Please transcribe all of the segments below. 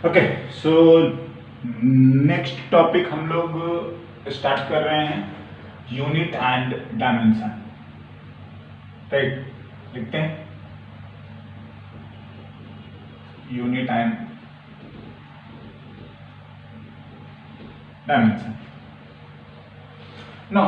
Okay, so next topic हम लोग start कर रहे हैं यूनिट एंड डायमेंशन। राइट, लिखते हैं यूनिट एंड डायमेंशन। ना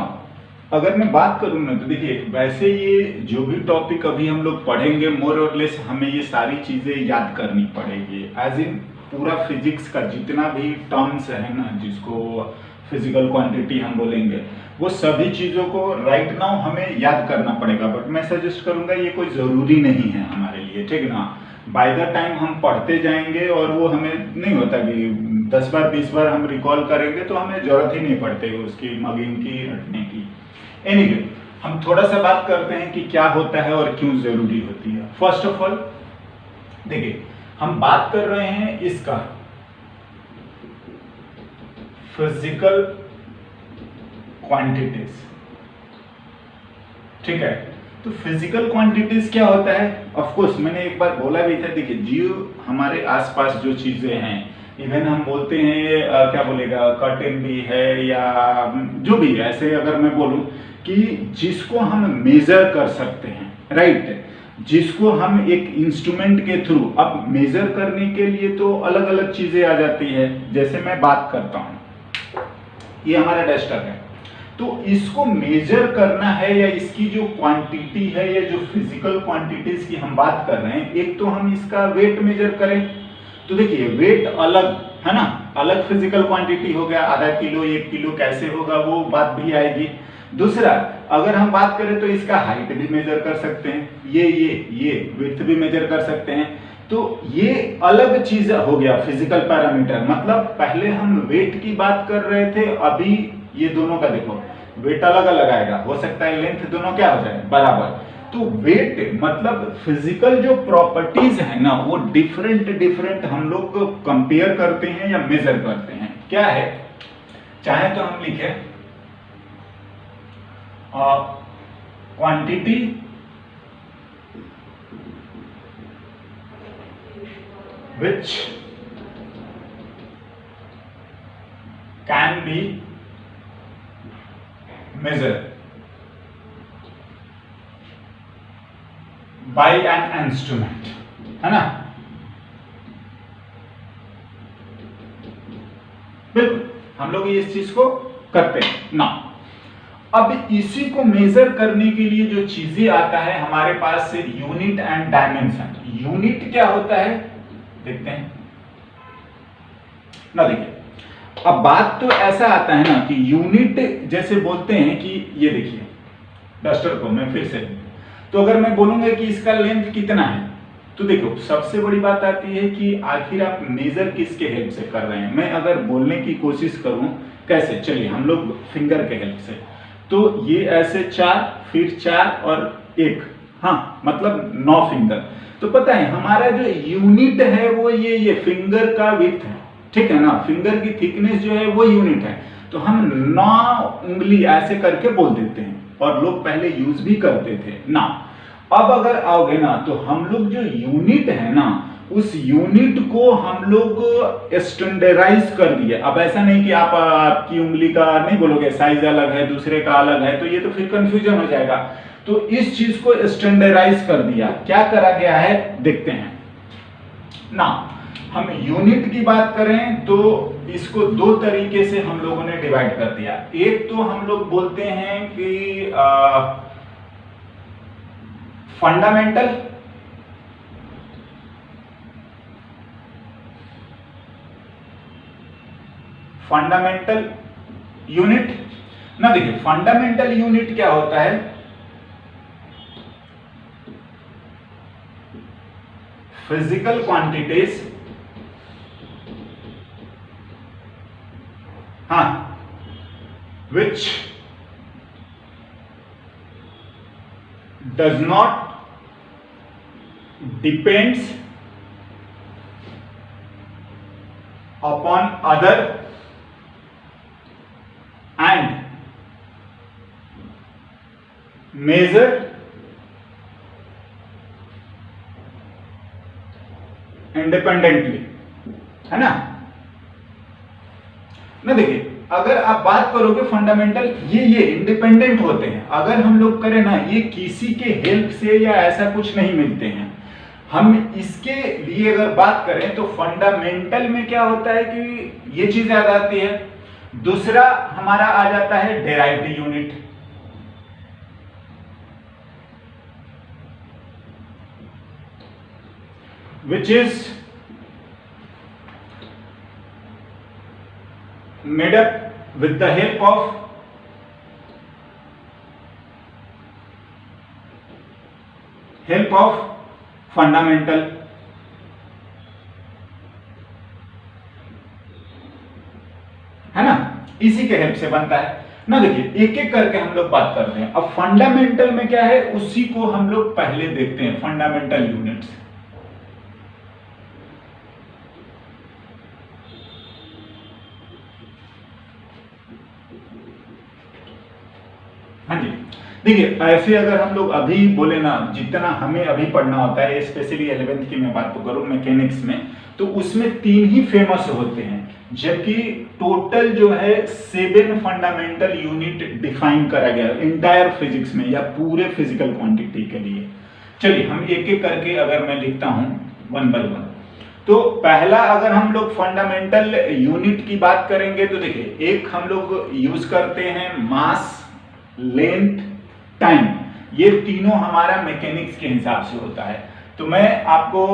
अगर मैं बात करूं ना तो देखिए, वैसे ये जो भी टॉपिक अभी हम लोग पढ़ेंगे मोर और लेस हमें ये सारी चीजें याद करनी पड़ेगी। एज इन पूरा फिजिक्स का जितना भी टर्म्स है ना, जिसको फिजिकल क्वांटिटी हम बोलेंगे, वो सभी चीजों को राइट नाउ हमें याद करना पड़ेगा। बट मैं सजेस्ट करूंगा ये कोई जरूरी नहीं है हमारे लिए, ठीक ना। बाय द टाइम हम पढ़ते जाएंगे और वो हमें नहीं होता कि 10 बार 20 बार हम रिकॉल करेंगे तो हमें जरूरत ही नहीं पड़ती उसकी मगिंग की, रटने की। एनीवे, हम थोड़ा सा बात करते हैं कि क्या होता है और क्यों जरूरी होती है। फर्स्ट ऑफ ऑल देखिए, हम बात कर रहे हैं इसका फिजिकल क्वांटिटीज, ठीक है। तो फिजिकल क्वांटिटीज क्या होता है? ऑफ कोर्स मैंने एक बार बोला भी था, देखिए जो हमारे आसपास जो चीजें हैं, इवन हम बोलते हैं क्या बोलेगा, कर्टेन भी है या जो भी ऐसे, अगर मैं बोलूं कि जिसको हम मेजर कर सकते हैं, राइट, जिसको हम एक इंस्ट्रूमेंट के थ्रू, अब मेजर करने के लिए तो अलग अलग चीजें आ जाती है। जैसे मैं बात करता हूं, ये हमारा डस्टर है, तो इसको मेजर करना है या इसकी जो क्वांटिटी है या जो फिजिकल क्वांटिटीज की हम बात कर रहे हैं, एक तो हम इसका वेट मेजर करें, तो देखिए वेट अलग है ना, अलग फिजिकल क्वांटिटी हो गया, आधा किलो 1 किलो कैसे होगा वो बात भी आएगी। दूसरा, अगर हम बात करें तो इसका हाइट भी मेजर कर सकते हैं, ये विड्थ भी मेजर कर सकते हैं। तो ये अलग चीज हो गया फिजिकल पैरामीटर। मतलब पहले हम वेट की बात कर रहे थे, अभी ये दोनों का देखो वेट अलग अलग आएगा, हो सकता है लेंथ दोनों क्या हो जाए बराबर। तो वेट मतलब फिजिकल जो प्रॉपर्टीज है ना, वो डिफरेंट हम लोग कंपेयर करते हैं या मेजर करते हैं। क्या है, चाहे तो हम लिखे quantity which can be measured by an instrument, है ना। बिल्कुल हम लोग इस चीज को करते हैं ना। अब इसी को मेजर करने के लिए जो चीजें आता है हमारे पास से, यूनिट एंड डायमेंशन। यूनिट क्या होता है देखते हैं ना। देखिए, अब बात तो ऐसा आता है ना कि यूनिट जैसे बोलते हैं कि ये देखिए डस्टर को मैं फिर से, तो अगर मैं बोलूंगा कि इसका लेंथ कितना है, तो देखो सबसे बड़ी बात आती है कि आखिर आप मेजर किसके हेल्प से कर रहे हैं। मैं अगर बोलने की कोशिश करूं कैसे, चलिए हम लोग फिंगर के हेल्प से, तो ये ऐसे 4 फिर 4 और 1, हाँ मतलब 9 फिंगर। तो पता है हमारा जो यूनिट है वो ये फिंगर का विड्थ है, ठीक है ना। फिंगर की थिकनेस जो है वो यूनिट है। तो हम 9 उंगली ऐसे करके बोल देते हैं, और लोग पहले यूज भी करते थे ना। अब अगर आओगे ना, तो हम लोग जो यूनिट है ना, उस यूनिट को हम लोग स्टैंडर्डाइज कर दिए। अब ऐसा नहीं कि आप आपकी उंगली का नहीं बोलोगे, साइज अलग है दूसरे का अलग है, तो ये तो फिर कंफ्यूजन हो जाएगा। तो इस चीज को स्टैंडर्डाइज कर दिया। क्या करा गया है देखते हैं ना। हम यूनिट की बात करें तो इसको 2 तरीके से हम लोगों ने डिवाइड कर दिया। एक तो हम लोग बोलते हैं कि फंडामेंटल, फंडामेंटल यूनिट ना। देखिए फंडामेंटल यूनिट क्या होता है, फिजिकल क्वांटिटीज, हाँ, which does not depends upon other and measure independently। है ना। देखिए अगर आप बात करोगे फंडामेंटल, ये इंडिपेंडेंट होते हैं। अगर हम लोग करें ना, ये किसी के हेल्प से या ऐसा कुछ नहीं मिलते हैं। हम इसके लिए अगर बात करें तो फंडामेंटल में क्या होता है कि ये चीज याद आती है। दूसरा हमारा आ जाता है derived unit, which is made up with the help of fundamental। है ना, इसी के हेल्प से बनता है ना। देखिए एक एक करके हम लोग बात करते हैं। अब फंडामेंटल में क्या है, उसी को हम लोग पहले देखते हैं, फंडामेंटल यूनिट्स। हाँ जी, देखिए ऐसे अगर हम लोग अभी बोले ना, जितना हमें अभी पढ़ना होता है, स्पेशली 11th की मैं बात करूं मैकेनिक्स में, तो उसमें 3 ही फेमस होते हैं, जबकि टोटल जो है 7 फंडामेंटल यूनिट डिफाइन करा गया इंटायर फिजिक्स में या पूरे फिजिकल क्वांटिटी के लिए। चलिए हम एक एक करके अगर मैं लिखता हूं 1 बाय 1। तो पहला अगर हम लोग फंडामेंटल यूनिट की बात करेंगे तो देखिए एक हम लोग यूज करते हैं मास, लेंथ, टाइम। ये तीनों हमारा मैकेनिक्स के हिसाब से होता है। तो मैं आपको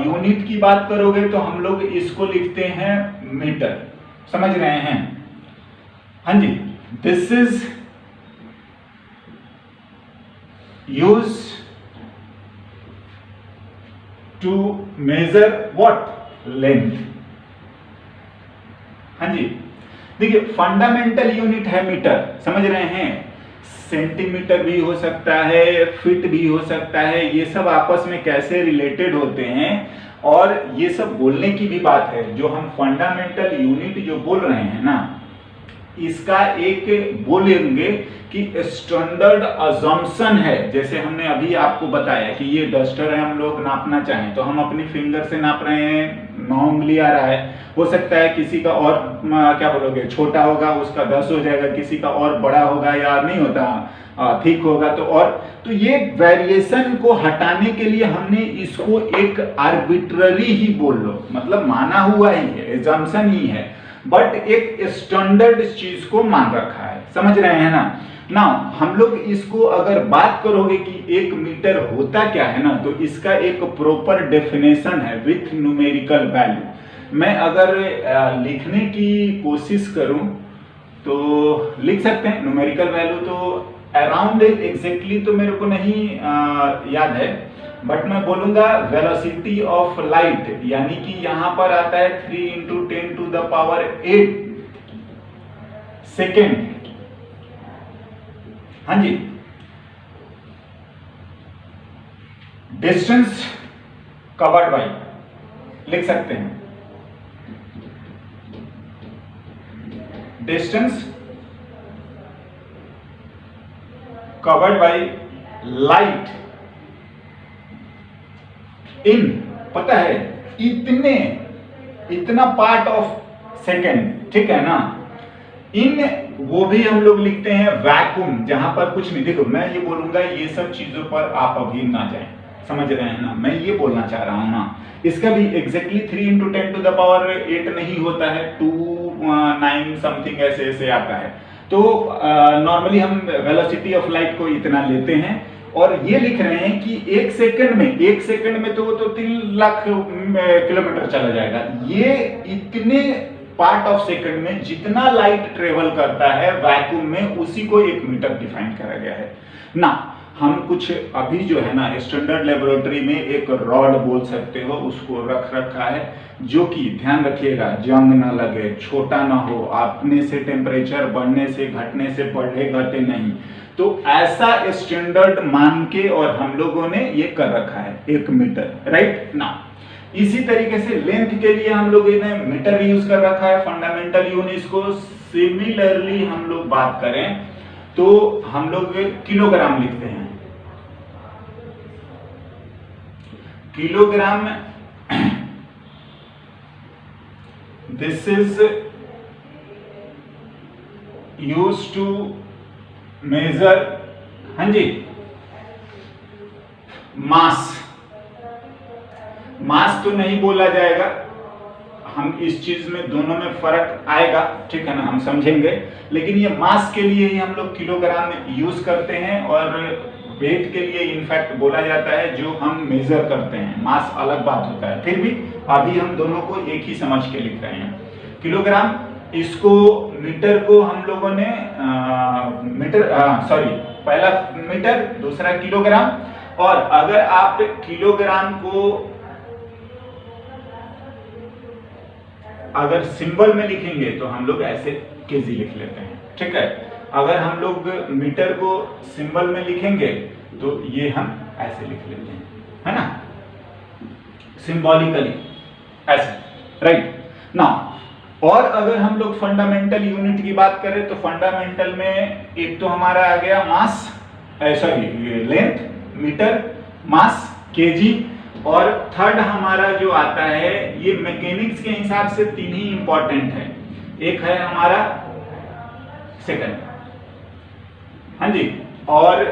यूनिट की बात करोगे तो हम लोग इसको लिखते हैं मीटर, समझ रहे हैं। हाँ जी, this is use to measure what, length. हाँ जी, देखिए फंडामेंटल यूनिट है मीटर, समझ रहे हैं। सेंटीमीटर भी हो सकता है, फीट भी हो सकता है, ये सब आपस में कैसे रिलेटेड होते हैं और ये सब बोलने की भी बात है। जो हम फंडामेंटल यूनिट जो बोल रहे हैं ना, इसका एक बोलेंगे कि स्टैंडर्ड अजम्पशन है। जैसे हमने अभी आपको बताया कि ये डस्टर है, हम लोग नापना चाहें तो हम अपनी फिंगर से नाप रहे हैं, 9 उंगली आ रहा है। हो सकता है किसी का और क्या बोलोगे छोटा होगा, उसका 10 हो जाएगा, किसी का और बड़ा होगा या नहीं होता ठीक होगा तो ये वेरिएशन को हटाने के लिए हमने इसको एक आर्बिट्ररी ही बोल लो, मतलब माना हुआ ही है, एजम्पशन ही है, बट एक स्टैंडर्ड चीज को मान रखा है, समझ रहे हैं ना। हम लोग इसको अगर बात करोगे कि 1 मीटर होता क्या है ना, तो इसका एक प्रॉपर डेफिनेशन है विथ न्यूमेरिकल वैल्यू। मैं अगर लिखने की कोशिश करूं तो लिख सकते हैं न्यूमेरिकल वैल्यू, तो अराउंड एग्जैक्टली तो मेरे को नहीं याद है, बट मैं बोलूंगा वेलोसिटी ऑफ लाइट, यानी कि यहां पर आता है 3 × 10⁸ सेकेंड। हाँ जी, डिस्टेंस कवर्ड बाई, लिख सकते हैं distance covered by light in, पता है इतना पार्ट ऑफ सेकेंड, ठीक है ना। इन वो भी हम लोग लिखते हैं वैक्यूम, जहां पर कुछ नहीं। देखो मैं ये बोलूंगा, ये सब चीजों पर आप अभी ना जाएं, समझ रहे हैं ना, मैं ये बोलना चाह रहा हूं ना। इसका भी एग्जैक्टली 3 × 10⁸ नहीं होता है, 2 9 समथिंग ऐसे ऐसे आता है। तो नॉर्मली हम वेलोसिटी ऑफ लाइट को इतना लेते हैं और ये लिख रहे हैं कि 1 सेकंड में तो 3 लाख किलोमीटर चला जाएगा। ये इतने पार्ट ऑफ सेकंड में जितना लाइट ट्रेवल करता है वैक्यूम में, उसी को 1 मीटर डिफाइन करा गया है ना। हम कुछ अभी जो है ना स्टैंडर्ड लेबोरेटरी में एक रॉड बोल सकते हो, उसको रख रखा है, जो कि ध्यान रखिएगा जंग ना लगे, छोटा ना हो, अपने से टेम्परेचर बढ़ने से घटने से बढ़े घटे नहीं। तो ऐसा स्टैंडर्ड मान के और हम लोगों ने ये कर रखा है 1 मीटर, राइट ना। इसी तरीके से लेंथ के लिए हम लोग ने मीटर यूज कर रखा है फंडामेंटल यूनिट्स को। सिमिलरली हम लोग बात करें तो हम लोग किलोग्राम लिखते हैं। Kilogram this is used to measure, हाँ जी, मास। मास तो नहीं बोला जाएगा, हम इस चीज में दोनों में फर्क आएगा, ठीक है ना, हम समझेंगे। लेकिन ये मास के लिए ही हम लोग किलोग्राम यूज करते हैं, और वेट के लिए इनफैक्ट बोला जाता है जो हम मेजर करते हैं। मास अलग बात होता है, फिर भी अभी हम दोनों को एक ही समझ के लिख रहे हैं। किलोग्राम, इसको मीटर को हम लोगों ने पहला मीटर, दूसरा किलोग्राम। और अगर आप किलोग्राम को अगर सिंबल में लिखेंगे तो हम लोग ऐसे केजी लिख लेते हैं, ठीक है। अगर हम लोग मीटर को सिंबल में लिखेंगे तो ये हम ऐसे लिख लेते हैं, है ना, सिंबॉलिकली ऐसे, राइट ना। और अगर हम लोग फंडामेंटल यूनिट की बात करें तो फंडामेंटल में एक तो हमारा आ गया मास, लेंथ, मीटर, मास, केजी। और थर्ड हमारा जो आता है, ये मैकेनिक्स के हिसाब से तीन ही इंपॉर्टेंट है। एक है हमारा सेकंड, हाँ जी, और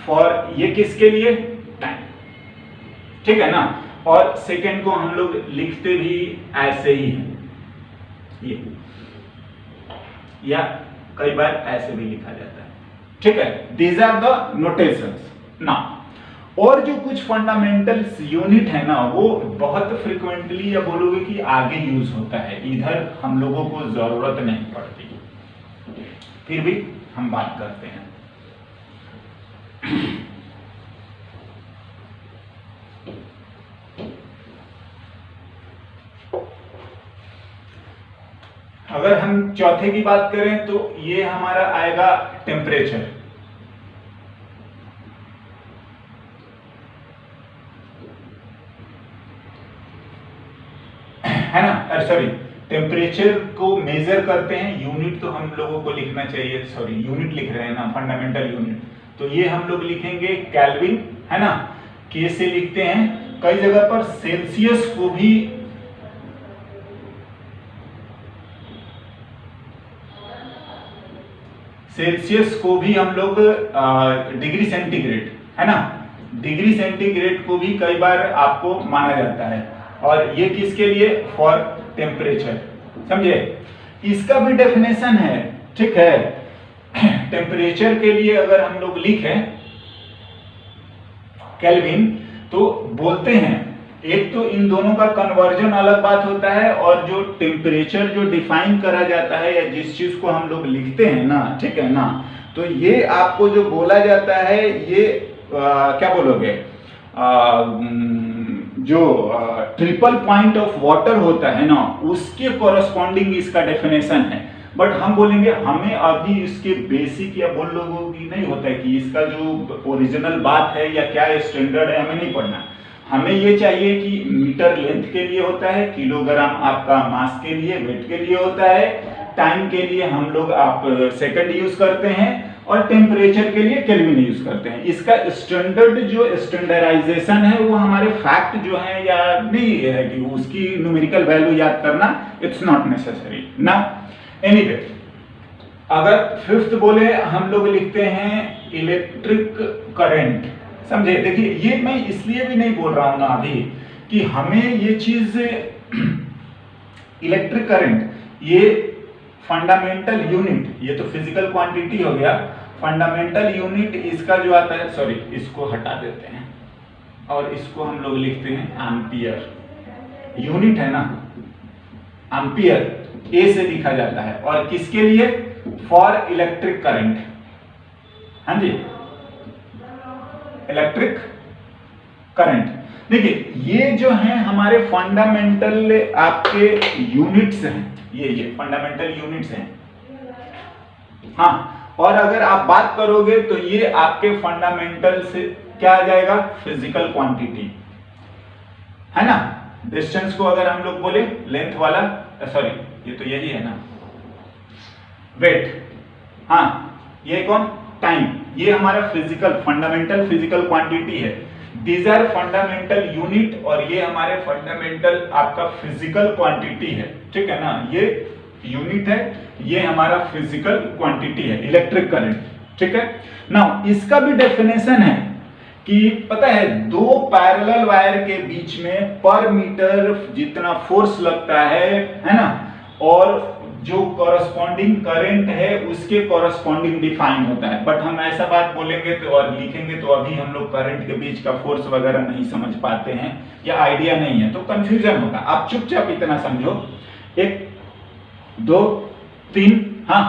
फॉर ये किसके लिए, टाइम, ठीक है ना। और सेकंड को हम लोग लिखते भी ऐसे ही हैं, ये, या कई बार ऐसे भी लिखा जाता है, ठीक है। दीज आर द नोटेशंस ना। और जो कुछ फंडामेंटल्स यूनिट है ना, वो बहुत फ्रिक्वेंटली, या बोलोगे कि आगे यूज होता है, इधर हम लोगों को जरूरत नहीं पड़ती, फिर भी हम बात करते हैं। अगर हम चौथे की बात करें तो ये हमारा आएगा टेम्परेचर, है ना, सॉरी, टेम्परेचर को मेजर करते हैं। यूनिट तो हम लोगों को लिखना चाहिए, सॉरी यूनिट लिख रहे हैं ना, फंडामेंटल यूनिट, तो ये हम लोग लिखेंगे केल्विन, है ना, के से लिखते हैं। कई जगह पर सेल्सियस को भी हम लोग डिग्री सेंटीग्रेड, है ना, डिग्री सेंटीग्रेड को भी कई बार आपको माना जाता है। और ये किसके लिए, फॉर टेम्परेचर, समझे। इसका भी डेफिनेशन है, ठीक है। टेम्परेचर के लिए अगर हम लोग लिखें केल्विन, तो बोलते हैं, एक तो इन दोनों का कन्वर्जन अलग बात होता है, और जो टेम्परेचर जो डिफाइन करा जाता है, या जिस चीज को हम लोग लिखते हैं ना, ठीक है ना, तो ये आपको जो बोला जाता है, ये क्या बोलोगे, जो ट्रिपल पॉइंट ऑफ वाटर होता है ना, उसके कॉरस्पॉन्डिंग इसका डेफिनेशन है। बट हम बोलेंगे, हमें अभी इसके बेसिक या बोल लोगों की नहीं होता है कि इसका जो ओरिजिनल बात है या क्या स्टैंडर्ड है, हमें नहीं पढ़ना। हमें ये चाहिए कि मीटर लेंथ के लिए होता है, किलोग्राम आपका मास के लिए, वेट के लिए होता है, टाइम के लिए हम लोग आप सेकंड यूज करते हैं, और टेम्परेचर के लिए केल्विन यूज करते हैं। इसका स्टैंडर्ड जो स्टैंडर्डाइजेशन है, वो हमारे फैक्ट जो है, या नहीं है कि उसकी न्यूमेरिकल वैल्यू याद करना, इट्स नॉट नेसेसरी ना। एनीवे, अगर फिफ्थ बोले, हम लोग लिखते हैं इलेक्ट्रिक करंट, समझे। देखिए, ये मैं इसलिए भी नहीं बोल रहा हूं ना अभी कि हमें ये चीज इलेक्ट्रिक करंट, ये फंडामेंटल यूनिट, ये तो फिजिकल क्वांटिटी हो गया। फंडामेंटल यूनिट इसका जो आता है, सॉरी इसको हटा देते हैं, और इसको हम लोग लिखते हैं एम्पियर। यूनिट है ना, एम्पियर ए से लिखा जाता है, और किसके लिए, फॉर इलेक्ट्रिक करंट, हाँ जी, इलेक्ट्रिक करंट। देखिए, ये जो है हमारे फंडामेंटल आपके यूनिट्स हैं, ये फंडामेंटल यूनिट्स हैं, हाँ। और अगर आप बात करोगे तो ये आपके फंडामेंटल से क्या आ जाएगा, फिजिकल क्वांटिटी, है ना। डिस्टेंस को अगर हम लोग बोले, लेंथ वाला, सॉरी ये तो यही है ना, वेट, हाँ, ये कौन, टाइम, ये हमारा फिजिकल फंडामेंटल फिजिकल क्वांटिटी है। दीज आर फंडामेंटल यूनिट और ये हमारे फंडामेंटल आपका फिजिकल क्वांटिटी है, ठीक है ना। ये यूनिट है, ये हमारा फिजिकल क्वांटिटी है, इलेक्ट्रिक करंट, ठीक है। नाउ इसका भी डेफिनेशन है कि पता है दो पैरेलल वायर के बीच में पर मीटर जितना फोर्स लगता है ना, और जो कॉरस्पॉन्डिंग करंट है उसके कॉरस्पॉन्डिंग डिफाइन होता है। बट हम ऐसा बात बोलेंगे तो और लिखेंगे तो अभी हम लोग करंट के बीच का फोर्स वगैरह नहीं समझ पाते हैं या आइडिया नहीं है, तो कंफ्यूजन होगा। आप चुपचाप इतना समझो, 1 2 3 हाँ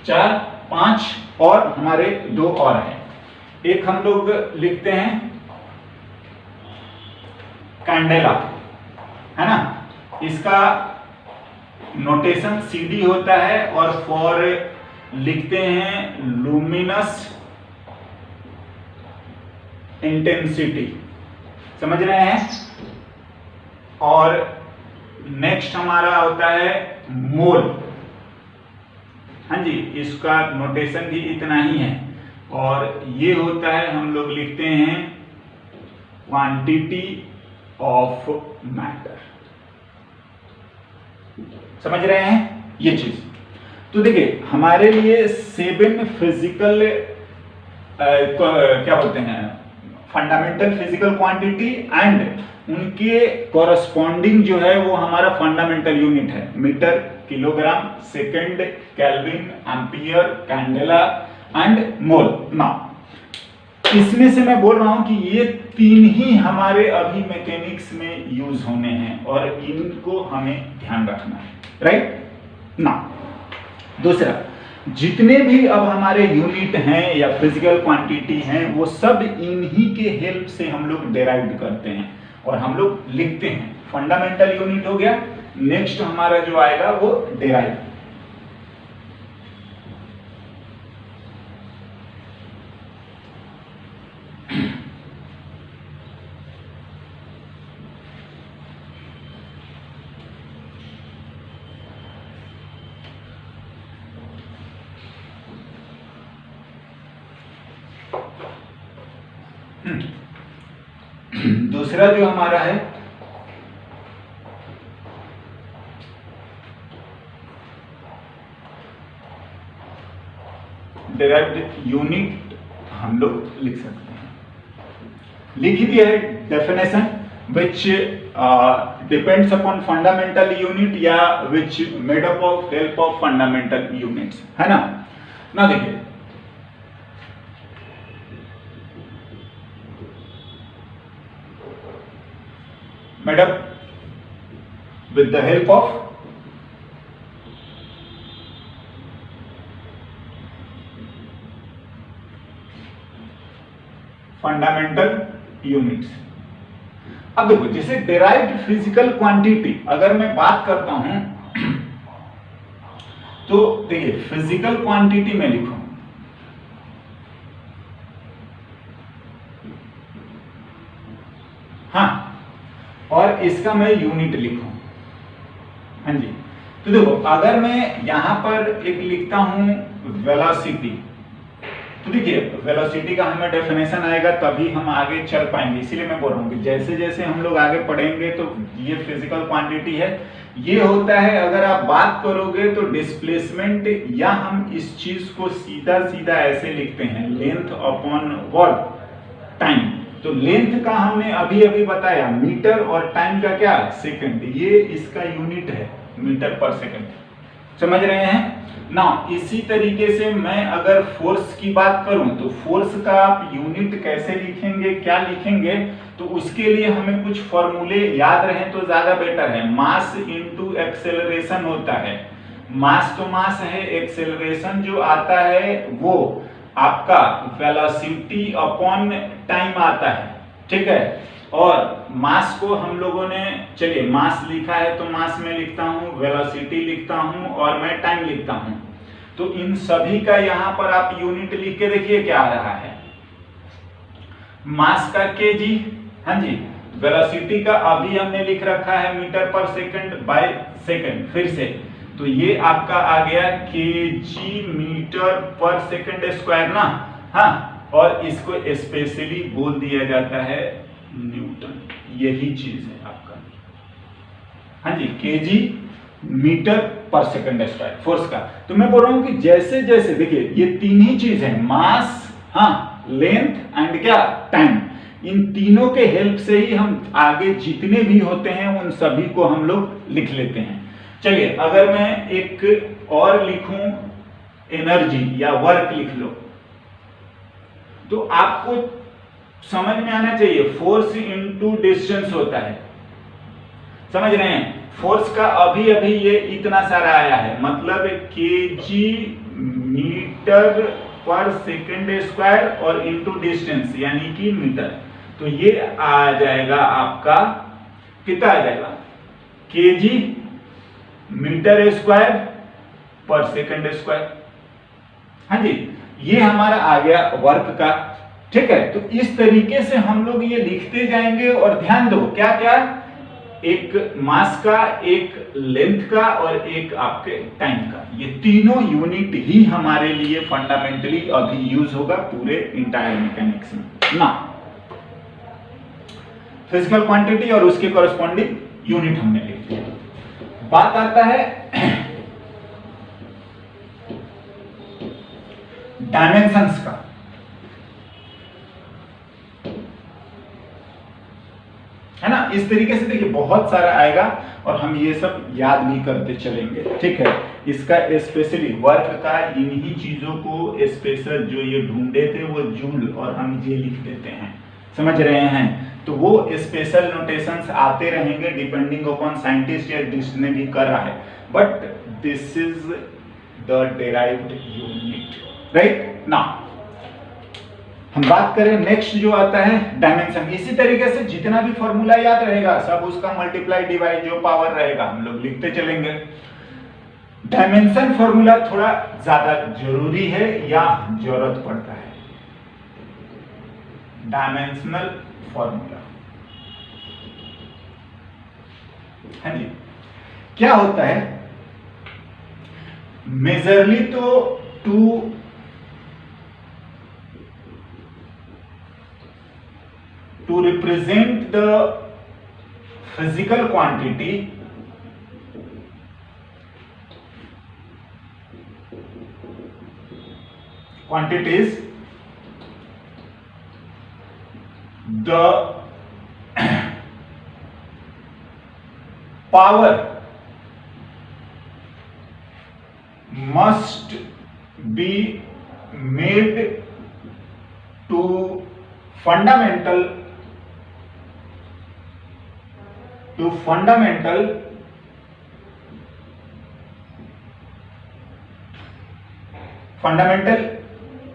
4 5 और हमारे 2 और हैं। एक हम लोग लिखते हैं कैंडेला, है ना, इसका नोटेशन CD होता है और फॉर लिखते हैं लुमिनस इंटेंसिटी, समझ रहे हैं। और नेक्स्ट हमारा होता है मोल, हाँ जी, इसका नोटेशन भी इतना ही है। और ये होता है हम लोग लिखते हैं क्वांटिटी ऑफ मैटर, समझ रहे हैं ये चीज। तो देखिए हमारे लिए 7 फिजिकल क्या बोलते हैं फंडामेंटल फिजिकल क्वांटिटी एंड उनके कॉरस्पॉन्डिंग जो है वो हमारा फंडामेंटल यूनिट है, metre, kilogram, second, kelvin, ampere, candela and mole. Now इसमें से मैं बोल रहा हूं कि ये 3 ही हमारे अभी मैकेनिक्स में यूज होने हैं और इनको हमें ध्यान रखना है, राइट ना। दूसरा, जितने भी अब हमारे यूनिट हैं या फिजिकल क्वांटिटी हैं वो सब इन्हीं के हेल्प से हम लोग डेराइव करते हैं और हम लोग लिखते हैं। फंडामेंटल यूनिट हो गया, नेक्स्ट हमारा जो आएगा वो डेराइव। दूसरा जो हमारा है डिराइव्ड यूनिट, हम लोग लिख सकते हैं, लिख ही दिया है definition, which depends upon fundamental unit या which made up of help of fundamental units, है ना। ना देखिए made up with the help of fundamental units. अब देखो जैसे डेराइव्ड फिजिकल क्वांटिटी अगर मैं बात करता हूं तो देखिए फिजिकल क्वांटिटी में लिखूं हाँ, और इसका मैं यूनिट लिखूं, हाँ जी। तो देखो अगर मैं यहां पर एक लिखता हूं वेलोसिटी, तो देखिए वेलोसिटी का हमें डेफिनेशन आएगा तभी हम आगे चल पाएंगे। इसीलिए मैं बोल रहा हूँ कि जैसे जैसे हम लोग आगे पढ़ेंगे तो ये फिजिकल क्वांटिटी है, ये होता है अगर आप बात करोगे तो डिस्प्लेसमेंट, या हम इस चीज को सीधा सीधा ऐसे लिखते हैं लेंथ अपॉन व्हाट टाइम। तो लेंथ का हमने अभी अभी बताया मीटर और टाइम का क्या सेकंड, ये इसका यूनिट है मीटर पर सेकंड, समझ रहे हैं ना। इसी तरीके से मैं अगर फोर्स की बात करूं तो फोर्स का आप यूनिट कैसे लिखेंगे, क्या लिखेंगे, तो उसके लिए हमें कुछ फॉर्मूले याद रहे तो ज्यादा बेटर है। मास इनटू एक्सेलरेशन होता है, मास तो मास है, एक्सेलरेशन जो आता है वो आपका वेलोसिटी अपॉन टाइम आता है, ठीक है। और मास को हम लोगों ने, चलिए मास लिखा है तो मास में लिखता हूं, वेलोसिटी लिखता हूं और मैं टाइम लिखता हूं। तो इन सभी का यहां पर आप यूनिट लिख के देखिए क्या आ रहा है, मास का केजी, हाँ जी, वेलोसिटी का अभी हमने लिख रखा है मीटर पर सेकंड बाय सेकंड, फिर से तो ये आपका आ गया केजी मीटर पर सेकंड स्क्वायर ना, हाँ। और इसको स्पेशली बोल दिया जाता है न्यूटन। यही चीज है आपका, हाँ जी, केजी मीटर पर सेकंड स्क्वायर फोर्स का। तो मैं बोल रहा हूं कि जैसे जैसे देखिए ये तीन ही चीज है, मास, हाँ, लेंथ एंड क्या, टाइम। इन तीनों के हेल्प से ही हम आगे जितने भी होते हैं उन सभी को हम लोग लिख लेते हैं। चलिए अगर मैं एक और लिखूं एनर्जी या वर्क लिख लो, तो आपको समझ में आना चाहिए फोर्स इनटू डिस्टेंस होता है, समझ रहे हैं। फोर्स का अभी अभी ये इतना सारा आया है, मतलब केजी मीटर पर सेकंड स्क्वायर और इनटू डिस्टेंस यानी कि मीटर। तो ये आ जाएगा आपका, कितना आ जाएगा, केजी मीटर स्क्वायर पर सेकंड स्क्वायर। हाँ जी, ये हमारा आ गया वर्क का। ठीक है, तो इस तरीके से हम लोग ये लिखते जाएंगे। और ध्यान दो क्या क्या, एक मास का, एक लेंथ का और एक आपके टाइम का, ये तीनों यूनिट ही हमारे लिए फंडामेंटली अभी यूज होगा पूरे इंटायर मैकेनिक्स में ना। फिजिकल क्वांटिटी और उसके कॉरेस्पॉन्डिंग यूनिट हमने लिख दिया। बात आता है डायमेंशंस का। है ना, इस तरीके से देखिए बहुत सारा आएगा और हम ये सब याद भी करते चलेंगे। ठीक है, इसका स्पेशली वर्क का इन्हीं चीजों को स्पेशल जो ये ढूंढे थे वो जूल, और हम ये लिख देते हैं, समझ रहे हैं। तो वो स्पेशल नोटेशंस आते रहेंगे डिपेंडिंग अपॉन साइंटिस्ट या जिसने भी करा है, but this is the derived unit, right ना। हम बात करें नेक्स्ट जो आता है डायमेंशन। इसी तरीके से जितना भी फॉर्मूला याद रहेगा सब उसका मल्टीप्लाई डिवाइड जो पावर रहेगा हम लोग लिखते चलेंगे। डायमेंशन फॉर्मूला थोड़ा ज्यादा जरूरी है या जरूरत पड़ता है, डायमेंशनल फॉर्मूला। हाँ जी, क्या होता है, मेजरली तो to represent the physical quantities, the power must be made to fundamental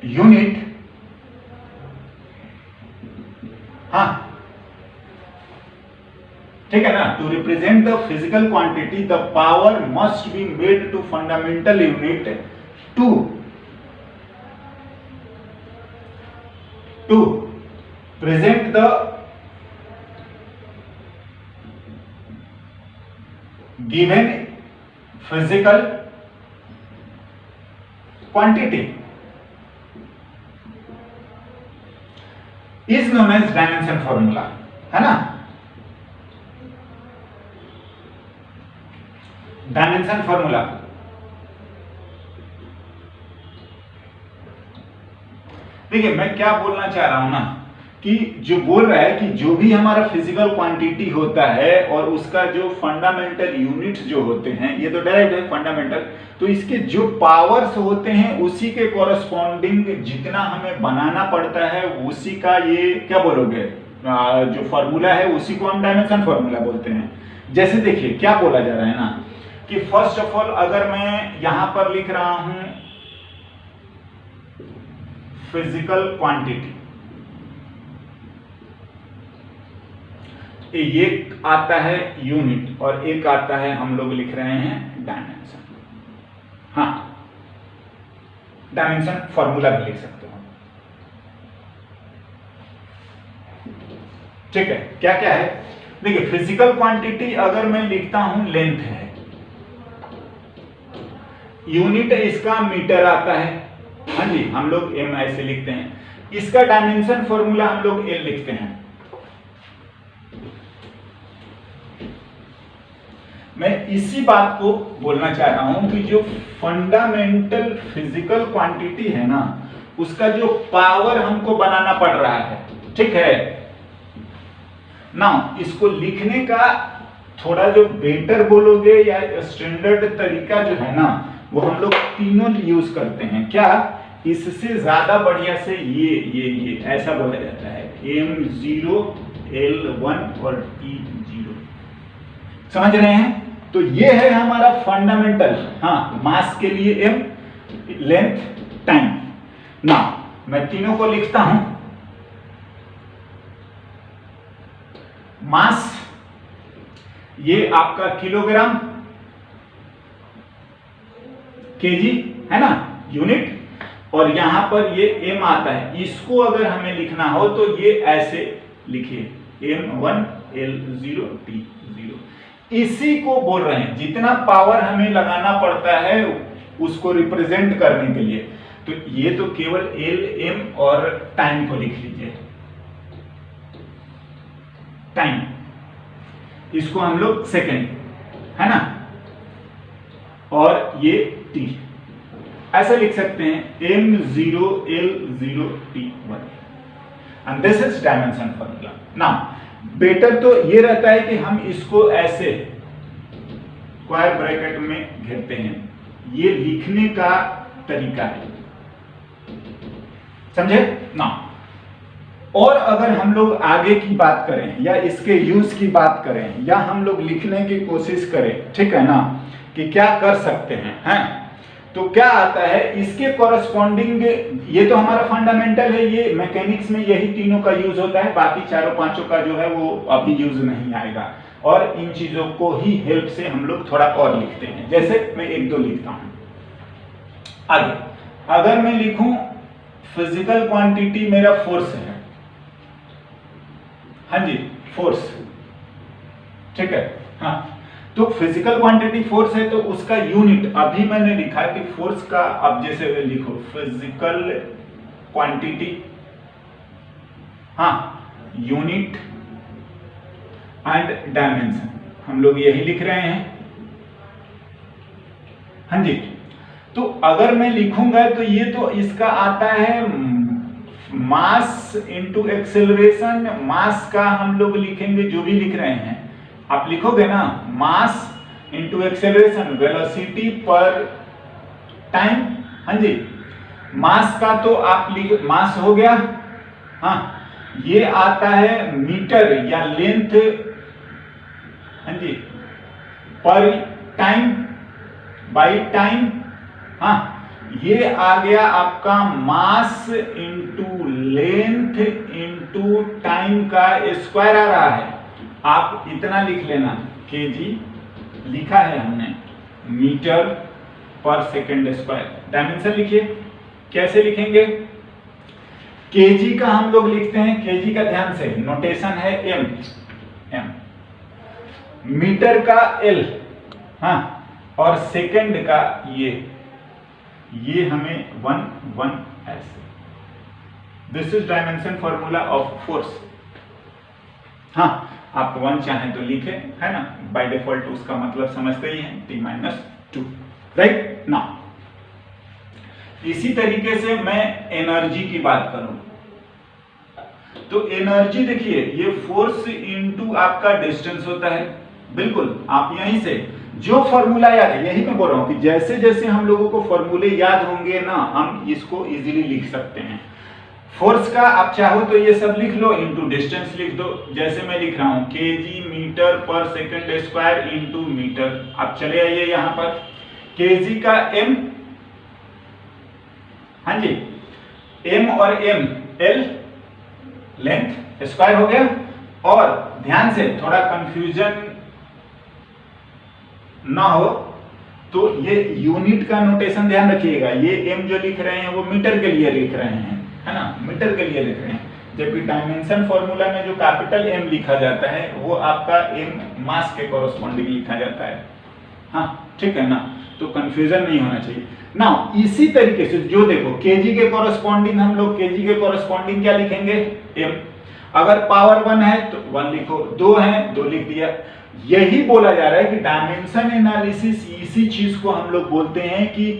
unit, हाँ ठीक है ना। To represent the physical quantity the power must be made to fundamental unit to present the given physical quantity is known as dimension formula, है ना। Dimension formula देखिए मैं क्या बोलना चाह रहा हूं ना, कि जो बोल रहा है कि जो भी हमारा फिजिकल क्वांटिटी होता है और उसका जो फंडामेंटल यूनिट्स जो होते हैं, ये तो डायरेक्ट है फंडामेंटल, तो इसके जो पावर्स होते हैं उसी के कॉरेस्पॉन्डिंग जितना हमें बनाना पड़ता है उसी का ये क्या बोलोगे जो फॉर्मूला है उसी को हम डायमेंशन फॉर्मूला बोलते हैं। जैसे देखिए क्या बोला जा रहा है ना, कि फर्स्ट ऑफ ऑल अगर मैं यहां पर लिख रहा हूं फिजिकल क्वांटिटी, एक आता है यूनिट और एक आता है हम लोग लिख रहे हैं डायमेंशन। हाँ, डायमेंशन फॉर्मूला भी लिख सकते हो, ठीक है। क्या क्या है देखिए, फिजिकल क्वांटिटी अगर मैं लिखता हूं लेंथ है, यूनिट इसका मीटर आता है, हाँ जी हम लोग एम ऐसे लिखते हैं। इसका डायमेंशन फॉर्मूला हम लोग एल लिखते हैं। मैं इसी बात को बोलना चाह रहा हूं कि जो फंडामेंटल फिजिकल क्वांटिटी है ना, उसका जो पावर हमको बनाना पड़ रहा है, ठीक है ना, इसको लिखने का थोड़ा जो बेटर बोलोगे या स्टैंडर्ड तरीका जो है ना, वो हम लोग तीनों यूज करते हैं। क्या इससे ज्यादा बढ़िया से ये ऐसा बोला जाता है, m0 l1 और t0, समझ रहे हैं? तो ये है हमारा फंडामेंटल, हाँ, मास के लिए m, लेंथ, टाइम। ना मैं तीनों को लिखता हूं। मास ये आपका किलोग्राम, केजी है ना, यूनिट, और यहां पर ये m आता है। इसको अगर हमें लिखना हो तो ये ऐसे लिखिए, m1 l0 t0। इसी को बोल रहे हैं, जितना पावर हमें लगाना पड़ता है उसको रिप्रेजेंट करने के लिए। तो ये तो केवल एल, एम और टाइम को लिख लीजिए, टाइम, इसको हम लोग सेकेंड, है ना, और ये टी, ऐसे लिख सकते हैं m0 l0 t1 and this is dimension formula. Now better तो ये रहता है कि हम इसको ऐसे स्क्वायर ब्रैकेट में घेरते हैं, ये लिखने का तरीका है, समझे ना। और अगर हम लोग आगे की बात करें या इसके यूज की बात करें या हम लोग लिखने की कोशिश करें, ठीक है ना, कि क्या कर सकते हैं, तो क्या आता है इसके कॉरस्पॉन्डिंग, ये तो हमारा फंडामेंटल है, ये मैकेनिक्स में यही तीनों का यूज होता है, बाकी चारों पांचों का जो है वो अभी यूज नहीं आएगा। और इन चीजों को ही हेल्प से हम लोग थोड़ा और लिखते हैं, जैसे मैं एक दो लिखता हूं आगे। अगर मैं लिखूं फिजिकल क्वांटिटी मेरा फोर्स है, हाँ जी, फोर्स, ठीक है, हाँ, तो फिजिकल क्वांटिटी फोर्स है तो उसका यूनिट अभी मैंने लिखा कि फोर्स का, अब जैसे लिखो फिजिकल क्वांटिटी, हाँ, यूनिट एंड डायमेंशन, हम लोग यही लिख रहे हैं, हाँ जी। तो अगर मैं लिखूंगा तो ये तो इसका आता है मास इनटू एक्सेलरेशन। मास का हम लोग लिखेंगे, जो भी लिख रहे हैं आप लिखोगे ना, मास इनटू एक्सेलरेशन, वेलोसिटी पर टाइम, हाँ जी। मास का तो आप लिख, मास हो गया, हाँ, ये आता है मीटर या लेंथ, हाँ जी, पर टाइम बाई टाइम, हाँ, ये आ गया आपका mass into length into time का स्क्वायर आ रहा है। आप इतना लिख लेना, केजी लिखा है हमने, मीटर पर सेकंड स्क्वायर। डायमेंशन लिखिए, कैसे लिखेंगे? केजी का हम लोग लिखते हैं, केजी का ध्यान से नोटेशन है एम, एम, मीटर का एल, हाँ, और सेकंड का ये हमें 1 ऐसे। This is dimension formula of force. हाँ, आप 1 चाहें तो लिखें, है ना, बाय डिफॉल्ट उसका मतलब समझते ही हैं, t-2, राइट ना। इसी तरीके से मैं एनर्जी की बात करूं तो एनर्जी देखिए, ये फोर्स इनटू आपका डिस्टेंस होता है, बिल्कुल। आप यहीं से जो फॉर्मूला याद है, यही मैं बोल रहा हूं कि जैसे जैसे हम लोगों को फॉर्मूले याद होंगे ना, हम इसको इजीली लिख सकते हैं। फोर्स का आप चाहो तो ये सब लिख लो, इनटू डिस्टेंस लिख दो, जैसे मैं लिख रहा हूं केजी मीटर पर सेकंड स्क्वायर इनटू मीटर। आप चले आइए यहां पर, केजी का एम, हाँ जी, एम और एम, एल लेंथ स्क्वायर हो गया। और ध्यान से थोड़ा कंफ्यूजन ना हो तो ये यूनिट का नोटेशन ध्यान रखिएगा, ये एम जो लिख रहे हैं वो मीटर के लिए लिख रहे हैं, है ना, मीटर के लिए लिख रहे हैं, जबकि डायमेंशन फॉर्मूला में जो कैपिटल एम लिखा जाता है वो आपका एम मास के कॉरस्पॉन्डिंग लिखा जाता है, हाँ, ठीक है ना। तो कंफ्यूजन नहीं होना चाहिए। नाउ इसी तरीके से जो देखो केजी के कॉरस्पॉन्डिंग हम लोग केजी के कॉरस्पॉन्डिंग क्या लिखेंगे, एम। अगर पावर 1 है तो 1 लिखो, 2 है 2 लिख दिया। यही बोला जा रहा है कि डायमेंशन एनालिसिस इसी चीज को हम लोग बोलते हैं कि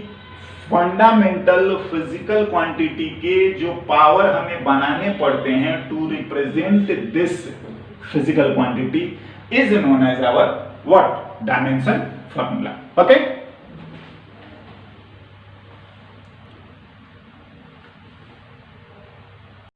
फंडामेंटल फिजिकल क्वांटिटी के जो पावर हमें बनाने पड़ते हैं to represent this physical quantity is known as our what, dimension formula. Okay.